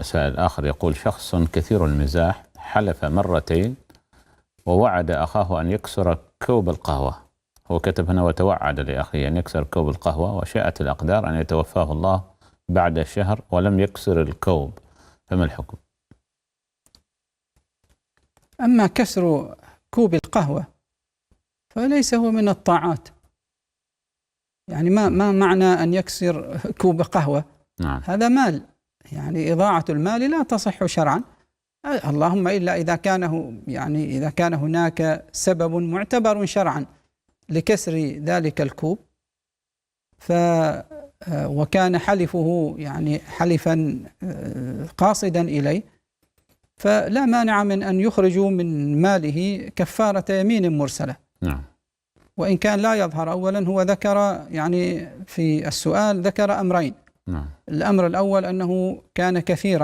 سائل آخر يقول: شخص كثير المزاح حلف مرتين ووعد أخاه أن يكسر كوب القهوة. هو كتب هنا: وتوعد لأخيه أن يكسر كوب القهوة، وشاءت الأقدار أن يتوفاه الله بعد شهر ولم يكسر الكوب، فما الحكم؟ أما كسر كوب القهوة فليس هو من الطاعات. يعني ما معنى أن يكسر كوب قهوة؟ نعم. هذا مال، يعني إضاعة المال لا تصح شرعا، اللهم إلا إذا كان هناك سبب معتبر شرعا لكسر ذلك الكوب، وكان حلفه يعني حلفا قاصدا إليه، فلا مانع من أن يخرجوا من ماله كفارة يمين مرسلة. نعم. وإن كان لا يظهر. أولا هو ذكر يعني في السؤال ذكر أمرين. نعم. الأمر الأول أنه كان كثيرا